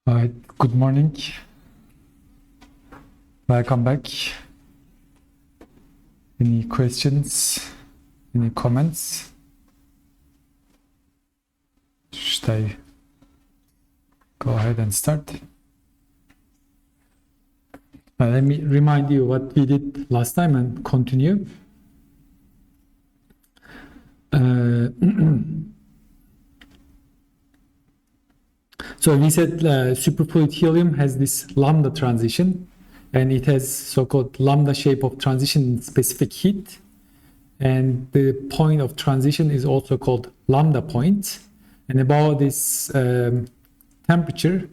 All right, good morning. Welcome back. Any questions? Any comments? Should I go ahead and start? Let me remind you what we did last time and continue. So we said superfluid helium has this lambda transition, and it has so-called lambda shape of transition in specific heat, and the point of transition is also called lambda point, and above this temperature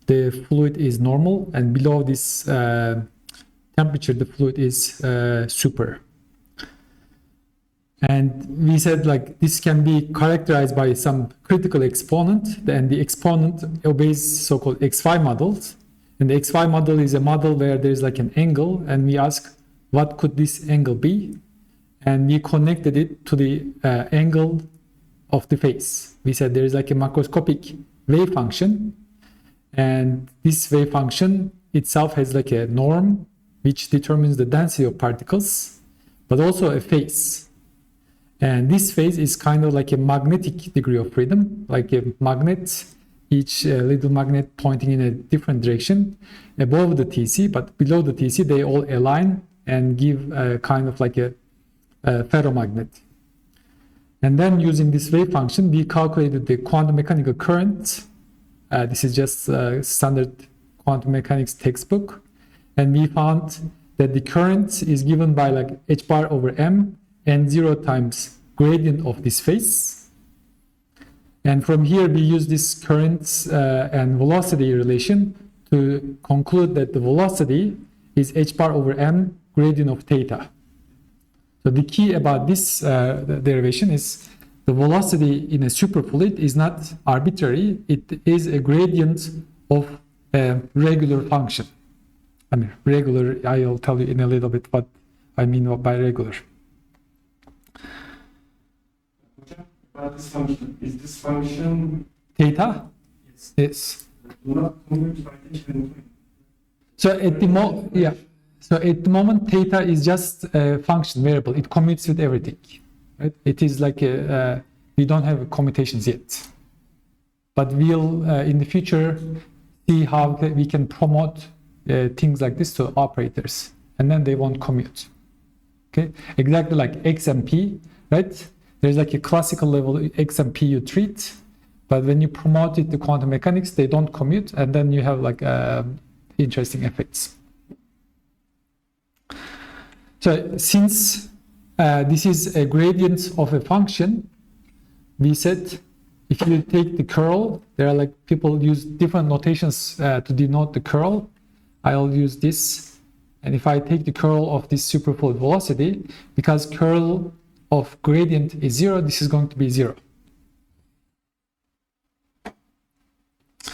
the fluid is normal, and below this temperature the fluid is super. And we said like this can be characterized by some critical exponent, and the exponent obeys so-called XY models. And the XY model is a model where there's like an angle, and we ask what could this angle be, and we connected it to the angle of the phase. We said there is like a macroscopic wave function, and this wave function itself has like a norm which determines the density of particles, but also a phase. And this phase is kind of like a magnetic degree of freedom, like a magnet, each little magnet pointing in a different direction above the TC, but below the TC they all align and give kind of like a ferromagnet. And then using this wave function, we calculated the quantum mechanical current. This is just standard quantum mechanics textbook. And we found that the current is given by like h bar over m and 0 times gradient of this phase. And from here we use this current and velocity relation to conclude that the velocity is h bar over m gradient of theta. So the key about this derivation is the velocity in a superfluid is not arbitrary, it is a gradient of a regular function. I mean regular, I'll tell you in a little bit what I mean by regular. About this function, is this function theta? Yes. Yes. Not commute by h? So at the moment theta is just a function variable. It commutes with everything. Right? It is like we don't have commutations yet, but we'll in the future see how we can promote things like this to operators, and then they won't commute. Okay, exactly like x and p, right? There's like a classical level x and p you treat, but when you promote it to quantum mechanics, they don't commute, and then you have like interesting effects. So since this is a gradient of a function, we said if you take the curl, there are like people use different notations to denote the curl. I'll use this, and if I take the curl of this superfluid velocity, because curl of gradient is 0, this is going to be 0.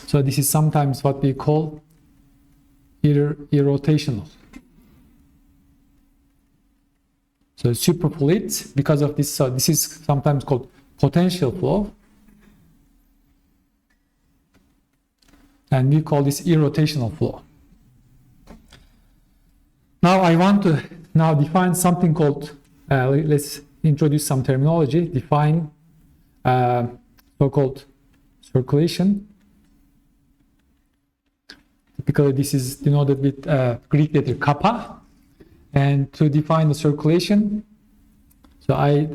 So this is sometimes what we call irrotational. So superfluid, because of this, so this is sometimes called potential flow, and we call this irrotational flow. Now I want to define something called, let's introduce some terminology, define so-called circulation. Typically this is denoted with Greek letter kappa. And to define the circulation, so I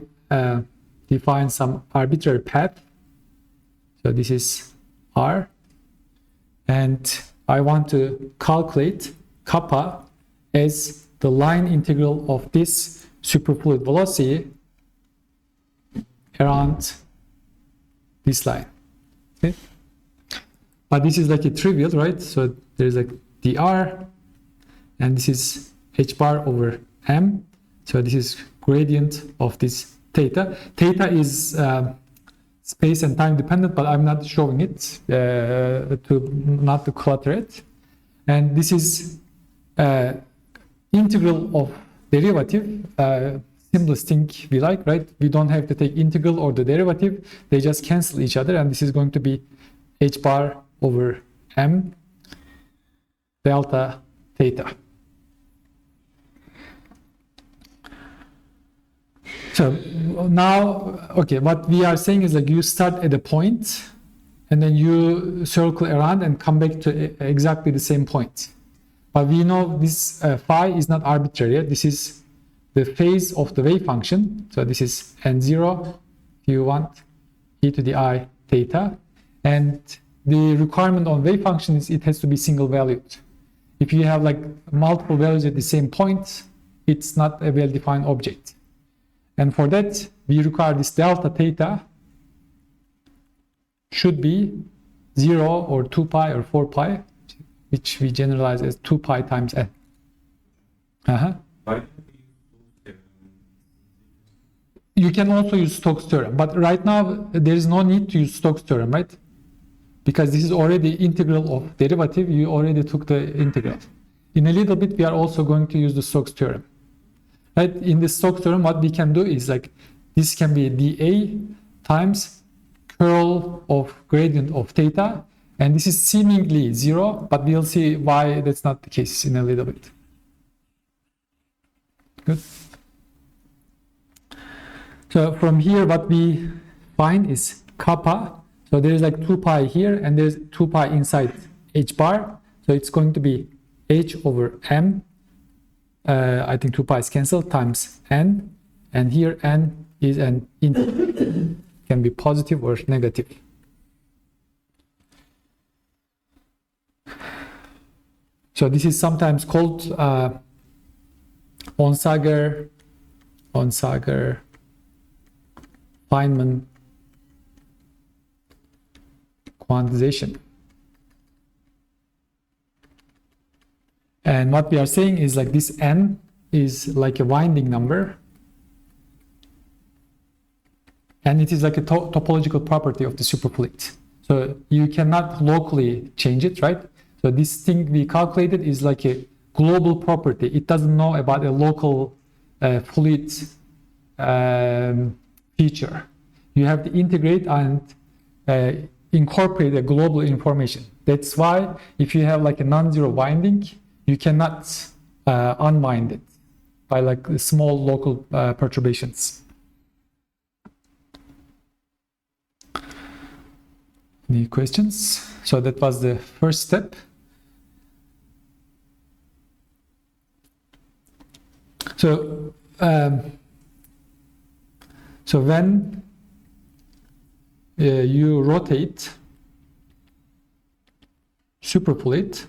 define some arbitrary path. So this is r, and I want to calculate kappa as the line integral of this superfluid velocity around this line. Okay, but this is like a trivial, right? So there's like dr, and this is h bar over m. So this is gradient of this theta. Theta is space and time dependent, but I'm not showing it not to clutter it. And this is integral of derivative, simplest thing we like, right? We don't have to take integral or the derivative, they just cancel each other, and this is going to be h bar over m delta theta. So now, okay, what we are saying is like you start at a point and then you circle around and come back to exactly the same point. But we know this phi is not arbitrary. This is the phase of the wave function. So this is n0, if you want, e to the I theta. And the requirement on wave function is it has to be single valued. If you have like multiple values at the same point, it's not a well-defined object. And for that, we require this delta theta should be 0 or 2 pi or 4 pi, which we generalize as 2 pi times n. You can also use Stokes theorem, but right now there is no need to use Stokes theorem, right? Because this is already integral of derivative, you already took the integral. In a little bit, we are also going to use the Stokes theorem. Right? In the Stokes theorem, what we can do is like, this can be dA times curl of gradient of theta, and this is seemingly 0, but we'll see why that's not the case in a little bit. Good. So from here, what we find is kappa. So there's like 2 pi here, and there's 2 pi inside h bar. So it's going to be h over m. I think 2 pi is cancelled times n, and here n is an integer. Can be positive or negative. So this is sometimes called Onsager Feynman quantization. And what we are saying is like this n is like a winding number, and it is like a topological property of the superfluid. So you cannot locally change it, right? So this thing we calculated is like a global property. It doesn't know about a local fluid feature. You have to integrate and incorporate a global information. That's why if you have like a non-zero winding, you cannot unwind it by like small local perturbations. Any questions? So that was the first step. So when you rotate superfluid,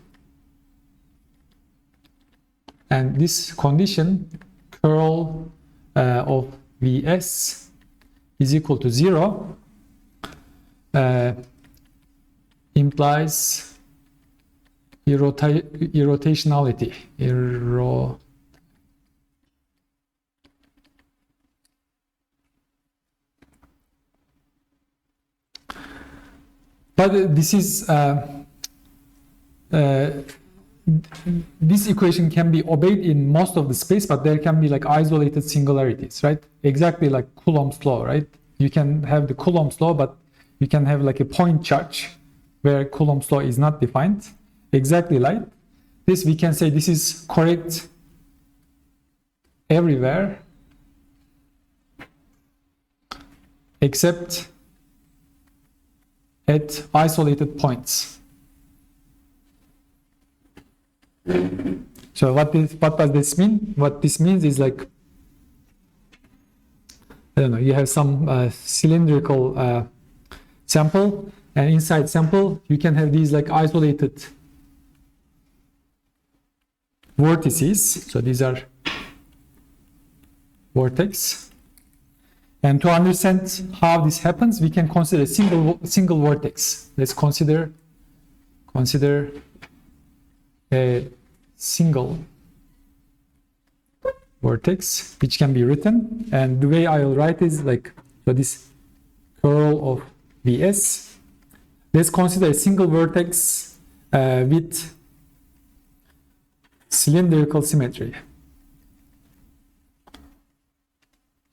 and this condition curl of Vs is equal to 0 implies irrotationality. But this is this equation can be obeyed in most of the space, but there can be like isolated singularities, right? Exactly like Coulomb's law, right? You can have the Coulomb's law, but you can have like a point charge where Coulomb's law is not defined. Exactly like this, we can say this is correct everywhere except at isolated points. So what does this mean? What this means is like, I don't know, you have some cylindrical sample, and inside sample you can have these like isolated vortices. So these are vortex. And to understand how this happens, we can consider a single vortex. Let's consider a single vortex, which can be written. And the way I will write is like, so this curl of Vs. Let's consider a single vertex with cylindrical symmetry.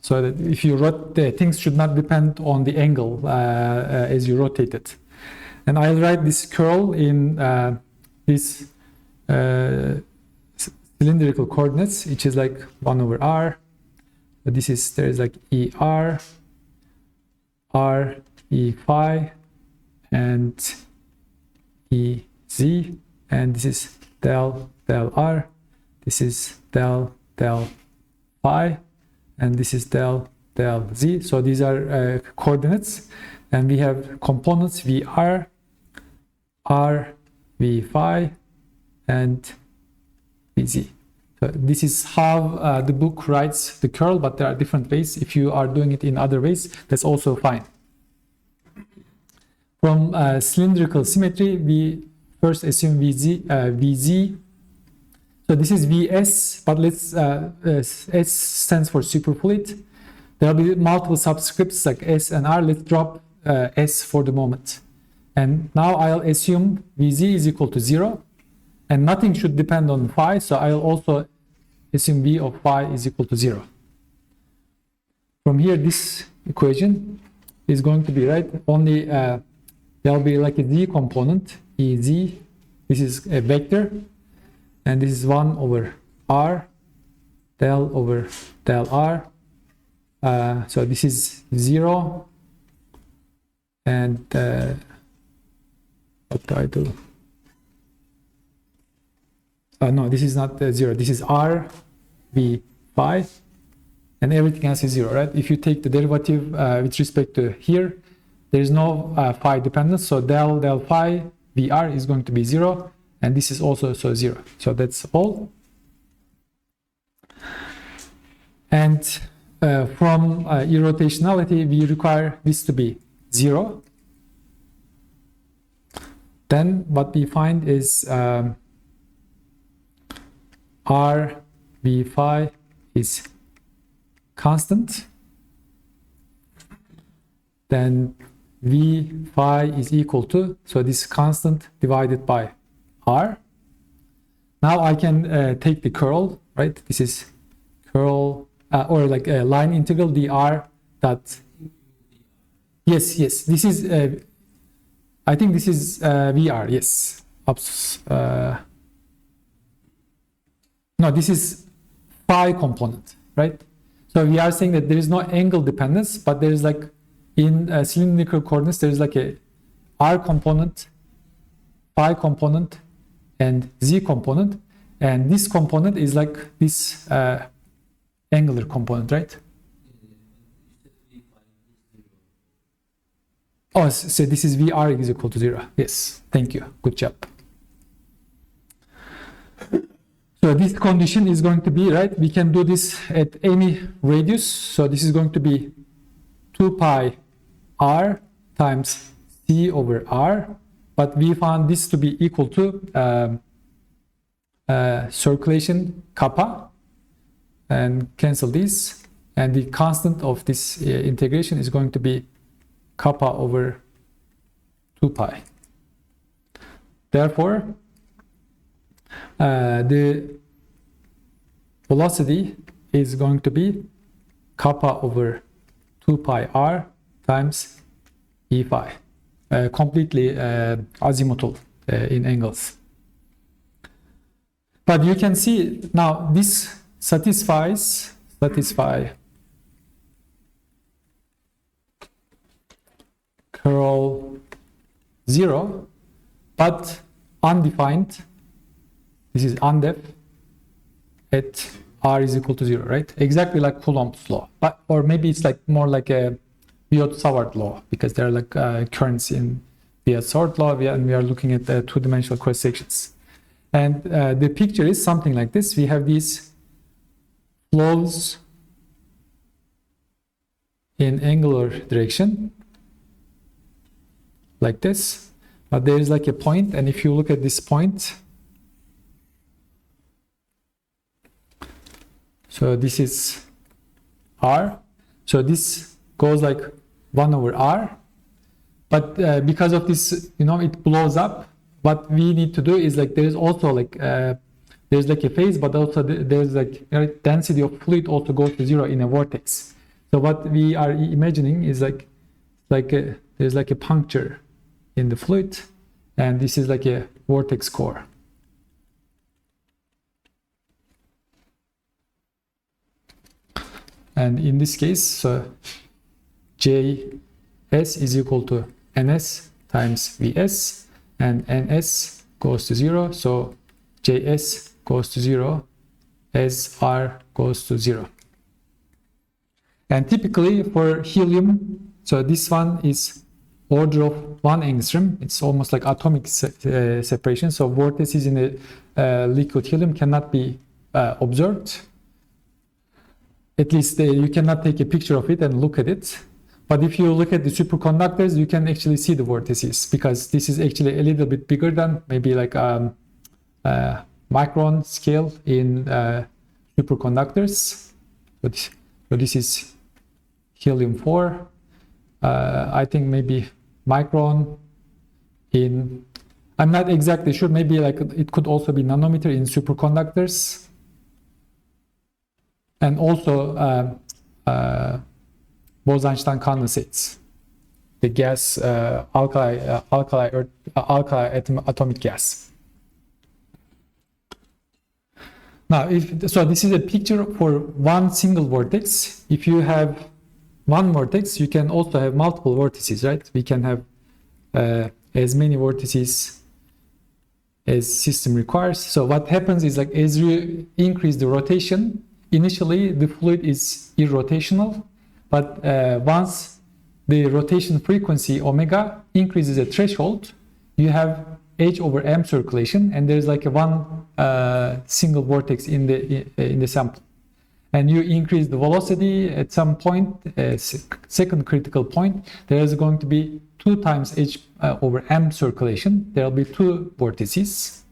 So that if you rotate, things should not depend on the angle as you rotate it. And I'll write this curl in this cylindrical coordinates, which is like 1 over r. This is, there is like er, r, e phi, and e z, and this is del r, this is del phi, and this is del z. So these are coordinates, and we have components vr, r, v phi, and vz. So this is how the book writes the curl, but there are different ways. If you are doing it in other ways, that's also fine. From cylindrical symmetry, we first assume vz. So this is vs, but let's s stands for superfluid. There will be multiple subscripts like s and r. Let's drop s for the moment. And now I'll assume vz is equal to 0, and nothing should depend on phi, so I'll also assume v of phi is equal to 0. From here, this equation is going to be right. Only there will be like a z component, ez. This is a vector, and this is 1 over r, del over del r. So this is 0, and what do I do? No, this is not 0. This is r, v phi, and everything else is 0, right? If you take the derivative with respect to here, there is no phi dependence, so del phi vr is going to be 0, and this is also 0. So that's all. And from irrotationality, we require this to be 0. Then what we find is r v phi is constant. Then v phi is equal to, so this constant divided by r. Now I can take the curl, right? This is curl, or like a line integral dr dot. Yes, this is, I think this is vr, yes. No, this is phi component, right? So we are saying that there is no angle dependence, but there is like, in cylindrical coordinates, there is like a r component, phi component, and z component, and this component is like this angular component, right? Oh, so this is vr is equal to 0. Yes, thank you, good job. So this condition is going to be, right, we can do this at any radius, so this is going to be 2 pi r times c over r, but we found this to be equal to circulation kappa, and cancel this, and the constant of this integration is going to be kappa over 2 pi. Therefore, the velocity is going to be kappa over 2 pi r times e phi, completely azimuthal in angles. But you can see now this satisfy curl 0, but undefined. This is undef at r is equal to 0, right? Exactly like Coulomb's law, but or maybe it's like more like a Biot-Savart law, because there are like currents in Biot-Savart law, and we are looking at two-dimensional cross sections. And the picture is something like this. We have these flows in angular direction, like this, but there is like a point, and if you look at this point, so this is r, so this goes like 1 over r, but because of this, you know, it blows up. What we need to do is like, there is also like there's like a phase, but also there's like density of fluid also goes to 0 in a vortex. So what we are imagining is like there's like a puncture in the fluid, and this is like a vortex core. And in this case, so Js is equal to Ns times Vs, and Ns goes to 0, so Js goes to 0 as R goes to 0. And typically for helium, so this one is order of 1 angstrom. It's almost like atomic separation. So vortices in the liquid helium cannot be observed. At least you cannot take a picture of it and look at it. But if you look at the superconductors, you can actually see the vortices, because this is actually a little bit bigger than maybe like micron scale in superconductors. So this is helium-4. I think maybe micron in, I'm not exactly sure, maybe like it could also be nanometer in superconductors. And also Bose-Einstein condensates, the gas, alkali atomic gas. Now, so this is a picture for one single vortex. If you have one vortex, you can also have multiple vortices, right? We can have as many vortices as system requires. So what happens is, like, as you increase the rotation, initially the fluid is irrotational, but once the rotation frequency omega increases a threshold, you have h over m circulation, and there's like a one single vortex in the sample. And you increase the velocity at some point, second critical point, there is going to be 2 times h over m circulation. There will be 2 vortices.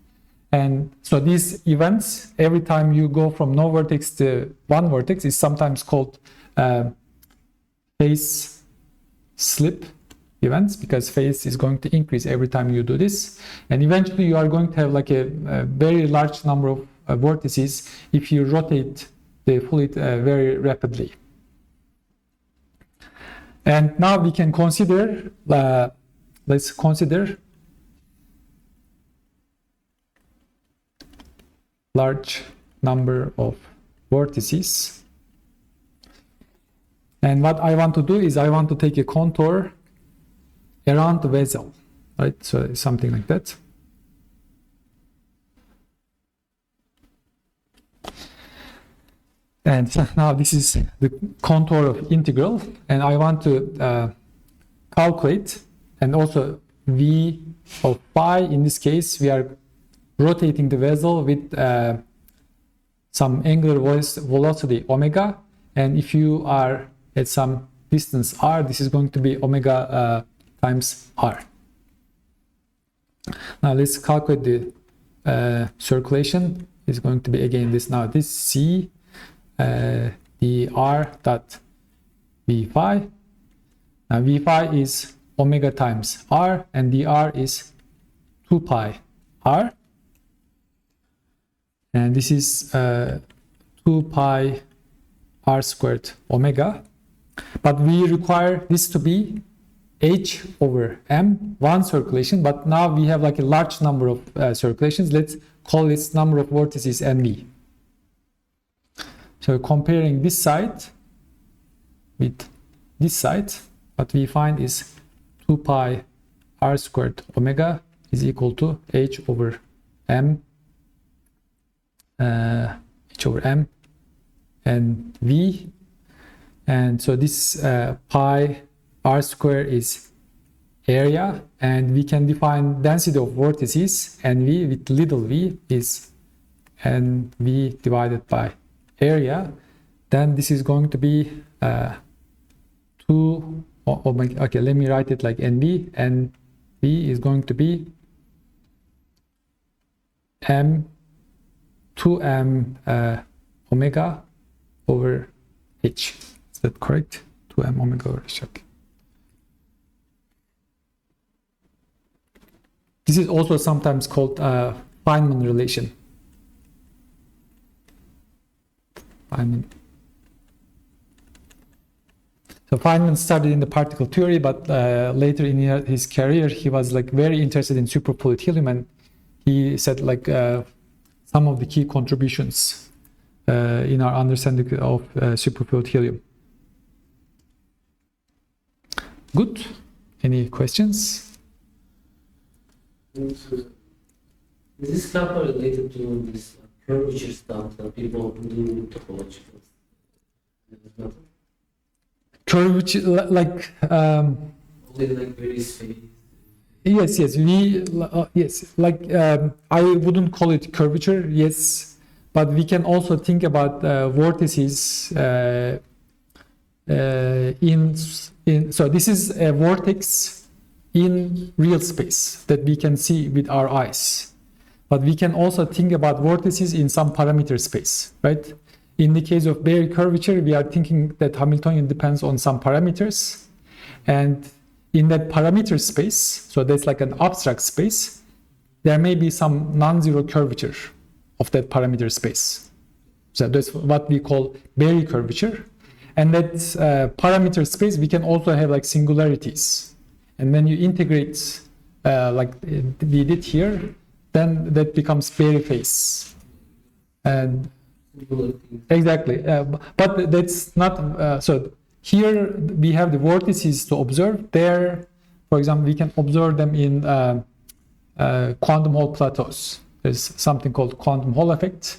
And so these events, every time you go from no vortex to one vortex, is sometimes called phase slip events, because phase is going to increase every time you do this. And eventually you are going to have like a very large number of vortices if you rotate the fluid very rapidly. And now we can consider, let's consider large number of vortices. And what I want to do is I want to take a contour around the vessel, right? So something like that. And now this is the contour of integral, and I want to calculate, and also v of phi. In this case, we are rotating the vessel with some angular velocity omega, and if you are at some distance r, this is going to be omega times r. Now let's calculate the circulation. Is going to be again this, now this c dr dot v phi. Now v phi is omega times r, and dr is 2 pi r. And this is 2 pi r squared omega. But we require this to be h over m, one circulation. But now we have like a large number of circulations. Let's call this number of vortices nv. So comparing this side with this side, what we find is 2 pi r squared omega is equal to h over m and v. And so this pi r square is area, and we can define density of vortices nv with little v is nv divided by area. Then this is going to be 2, okay, let me write it like nv, and v is going to be m 2m omega over h. Is that correct? 2m omega over h. Okay. This is also sometimes called Feynman relation. Feynman. So Feynman started in the particle theory, but later in his career, he was like very interested in superfluid helium, and he said like some of the key contributions in our understanding of superfluid helium. Good. Any questions? Is this stuff related to this curvature stuff that people do topological? Curvature, like Only like very space. yes, yes, like I wouldn't call it curvature, yes, but we can also think about vortices so this is a vortex in real space that we can see with our eyes, but we can also think about vortices in some parameter space, right? In the case of Bayer curvature, we are thinking that Hamiltonian depends on some parameters, and in that parameter space, so that's like an abstract space, there may be some non-zero curvature of that parameter space. So that's what we call Bayer curvature. And that parameter space, we can also have like singularities. And when you integrate like we did here, then that becomes Bayer phase. And exactly, but that's not, so here we have the vortices to observe. There, for example, we can observe them in quantum Hall plateaus. There's something called quantum Hall effect,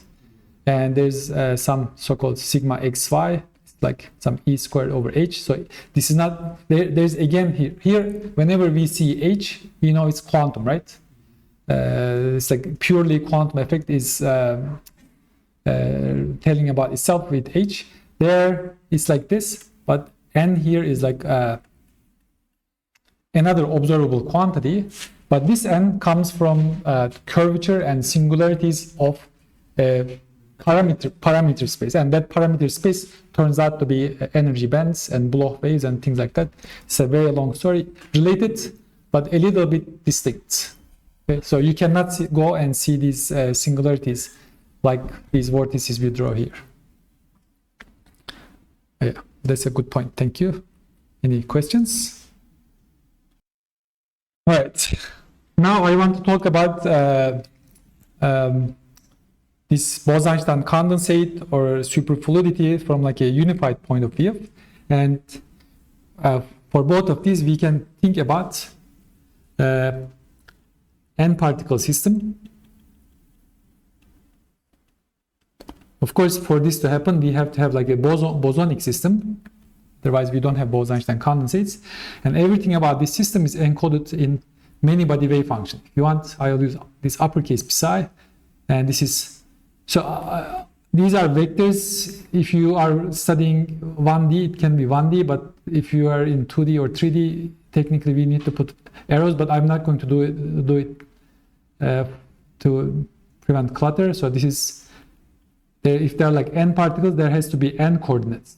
and there's some so-called sigma xy, like some e squared over h. So this is not, there's again here, whenever we see h, we know it's quantum, right? It's like purely quantum effect is telling about itself with h. There it's like this, but n here is like another observable quantity, but this n comes from curvature and singularities of parameter space, and that parameter space turns out to be energy bands and Bloch waves and things like that. It's a very long story, related but a little bit distinct. Okay? So you cannot go and see these singularities like these vortices we draw here. Yeah, that's a good point. Thank you. Any questions? All right. Now I want to talk about this Bose-Einstein condensate or superfluidity from like a unified point of view. And for both of these, we can think about n-particle system. Of course, for this to happen, we have to have like a bosonic system. Otherwise, we don't have Bose-Einstein condensates. And everything about this system is encoded in many-body wave function. If you want, I'll use this uppercase psi. And this is, so these are vectors. If you are studying 1D, it can be 1D. But if you are in 2D or 3D, technically we need to put arrows. But I'm not going to do it to prevent clutter. So this is, if there are like n particles, there has to be n coordinates.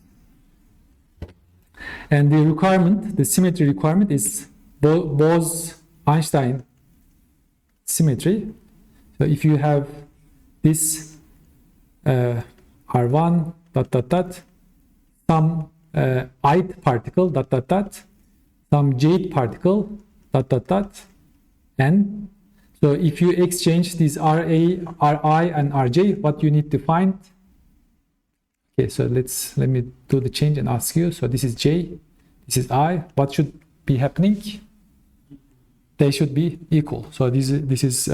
And the requirement, the symmetry requirement is Bose-Einstein symmetry. So if you have this R1 ... some ith particle ... some jth particle ... n. So if you exchange these RA, RI, and RJ, what you need to find? Okay, so let me do the change and ask you. So this is J, this is I. What should be happening? They should be equal. So this is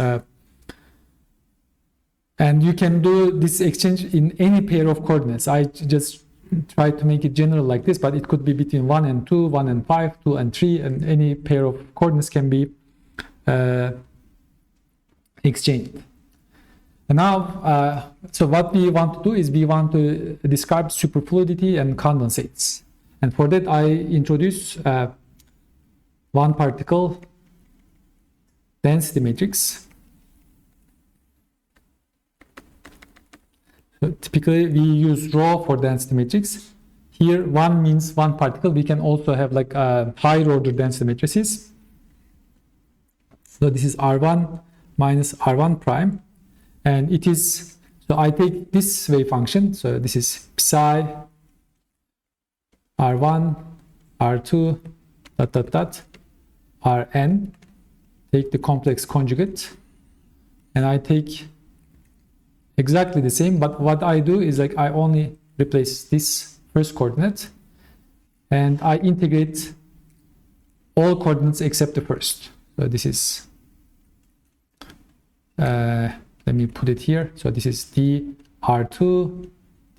and you can do this exchange in any pair of coordinates. I just try to make it general like this, but it could be between 1 and 2, 1 and 5, 2 and 3, and any pair of coordinates can be exchanged. And now, so what we want to do is we want to describe superfluidity and condensates. And for that, I introduce one particle density matrix. So typically, we use rho for density matrix. Here, one means one particle. We can also have like higher order density matrices. So this is R1 minus R1 prime. And it is, so I take this wave function. So this is psi R1 R2 dot dot dot Rn, take the complex conjugate, and I take exactly the same, but what I do is like I only replace this first coordinate and I integrate all coordinates except the first. So this is let me put it here. So this is dr2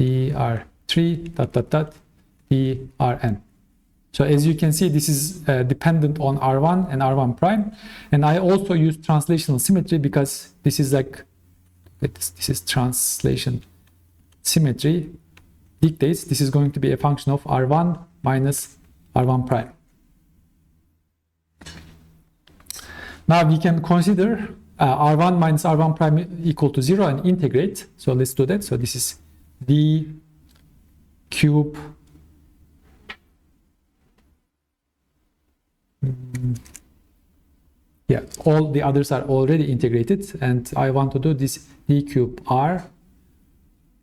dr3 dot dot dot drn. So as you can see, this is dependent on R1 and R1 prime. And I also use translational symmetry because this is like, this is translation symmetry dictates this is going to be a function of R1 minus R1 prime. Now we can consider R1 minus R1 prime equal to 0 and integrate. So let's do that. So this is d cube yeah, all the others are already integrated, and I want to do this d cube r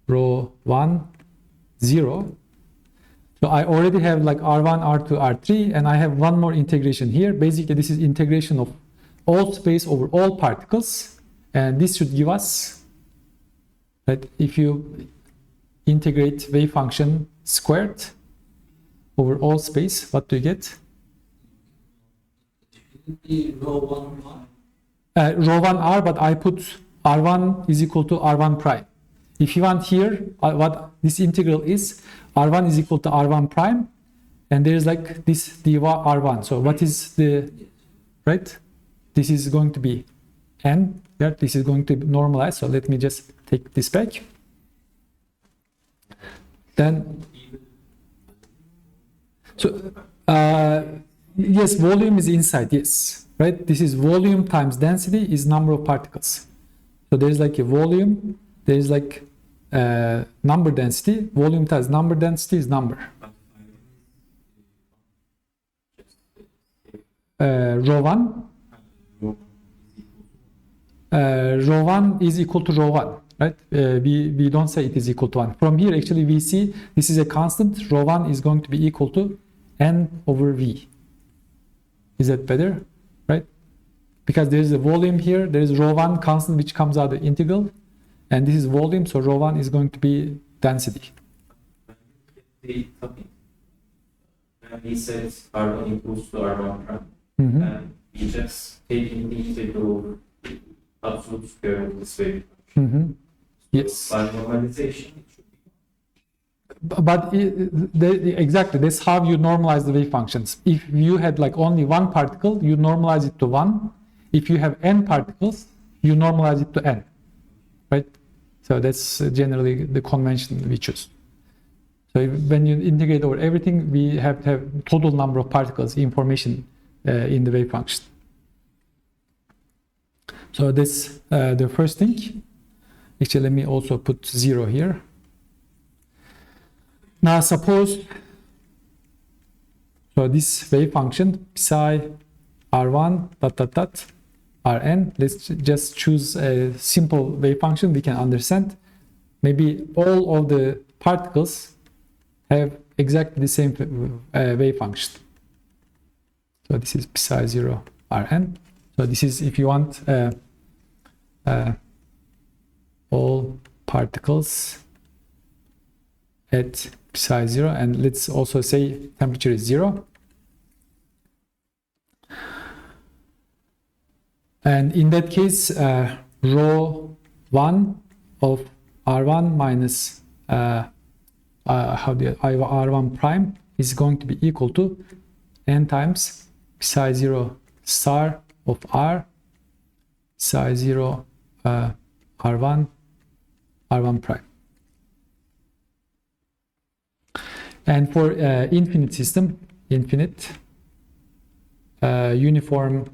rho 1 0. So I already have like r1 r2 r3, and I have one more integration here. Basically this is integration of all space over all particles, and this should give us that if you integrate wave function squared over all space, what do you get? Rho 1r. Rho 1r, but I put r1 is equal to r1 prime. If you want here, what this integral is, r1 is equal to r1 prime, and there is like this dy r1. So what is the, right? This is going to be n, yeah, this is going to normalize. So let me just take this back. Then, so, yes, volume is inside, yes, right? This is volume times density is number of particles. So there's like a volume, there's like number density, volume times number density is number. Rho 1. Rho 1 is equal to rho 1, right? We don't say it is equal to 1. From here, actually, we see this is a constant. Rho 1 is going to be equal to n over v. Is that better, right? Because there is a volume here, there is rho 1 constant which comes out of the integral, and this is volume, so rho 1 is going to be density. The topic, when he says R1 equals to R1 prime, Mm-hmm. and we just taking the integral absolute square of this wave. Mm-hmm. Yes. By normalization, it should be. But exactly, that's how you normalize the wave functions. If you had like only one particle, you normalize it to 1. If you have n particles, you normalize it to n, right? So that's generally the convention we choose. So when you integrate over everything, we have to have total number of particles information in the wave function. So that's the first thing. Actually, let me also put 0 here. Now suppose, so this wave function psi r1 dot dot dot rn, let's just choose a simple wave function we can understand. Maybe all of the particles have exactly the same wave function. So this is psi 0 rn. So this is, if you want, all particles at psi 0, and let's also say temperature is 0. And in that case, rho 1 of r1 minus r1 prime is going to be equal to n times psi 0 star of r psi 0 r1 prime. And for infinite system, infinite uniform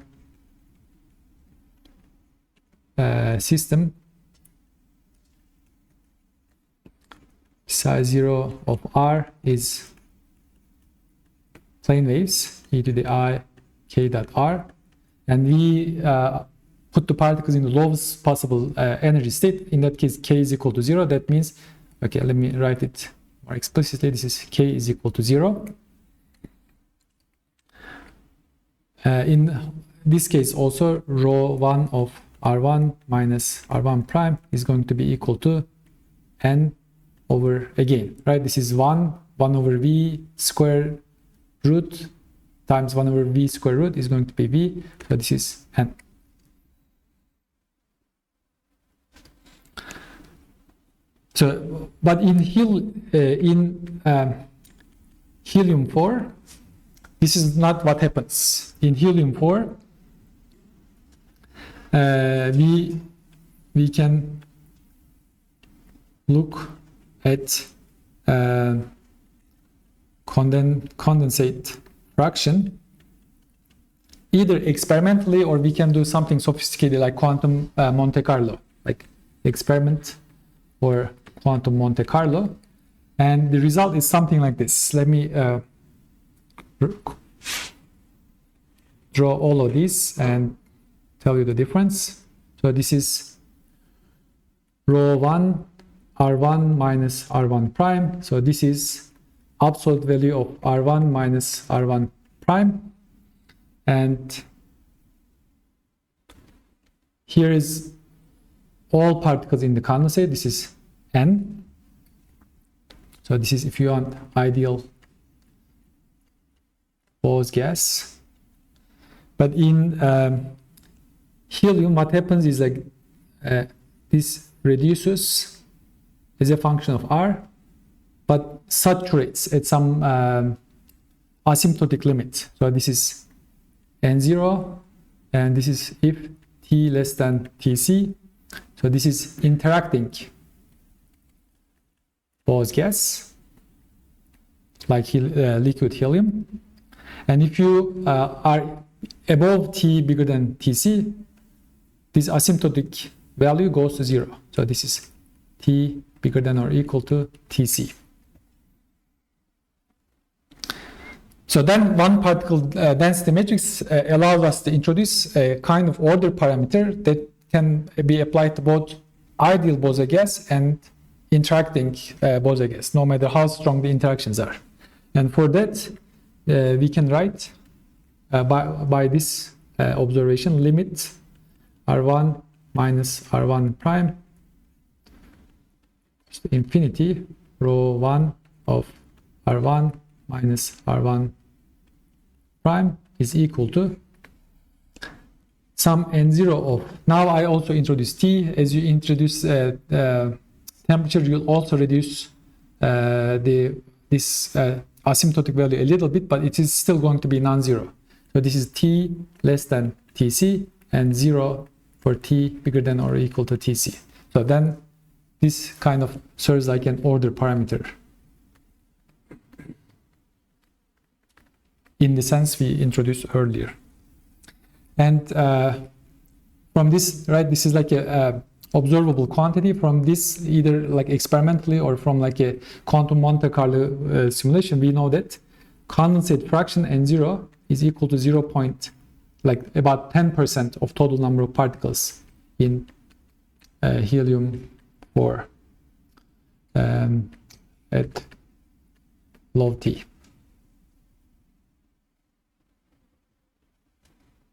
system, psi 0 of r is plane waves e to the I k dot r, and we put the particles in the lowest possible energy state. In that case, k is equal to 0. That means, okay, let me write it more explicitly. This is k is equal to 0. In this case also, rho 1 of R1 minus R1 prime is going to be equal to n over, again, right? This is 1 over v square root times 1 over v square root is going to be v. So this is n. So, but in helium-4, this is not what happens. In helium-4, we can look at condensate fraction either experimentally, or we can do something sophisticated like quantum Monte Carlo, like experiment or quantum Monte Carlo, and the result is something like this. Let me draw all of these and tell you the difference. So this is rho 1 R1 minus R1 prime. So this is absolute value of R1 minus R1 prime, and here is all particles in the condensate. This is n. So this is, if you want, ideal Bose gas. But in helium, what happens is like this reduces as a function of R, but saturates at some asymptotic limit. So this is N0, and this is if T less than Tc. So this is interacting Bose gas, like liquid helium. And if you are above T bigger than Tc, this asymptotic value goes to 0. So this is T bigger than or equal to Tc. So then one particle density matrix allows us to introduce a kind of order parameter that can be applied to both ideal Bose gas and interacting Bose gas, no matter how strong the interactions are. And for that, we can write by this observation, limit R1 minus R1 prime to infinity, rho 1 of R1 minus R1 prime is equal to some N0 of, now I also introduce T. As you introduce temperature, you'll also reduce this asymptotic value a little bit, but it is still going to be non-zero. So this is T less than Tc and 0 for T bigger than or equal to Tc. So then this kind of serves like an order parameter in the sense we introduced earlier. And from this, right, this is like a observable quantity. From this, either like experimentally or from like a quantum Monte Carlo simulation, we know that condensate fraction N0 is equal to 0. Like about 10% of total number of particles in helium-4 at low T.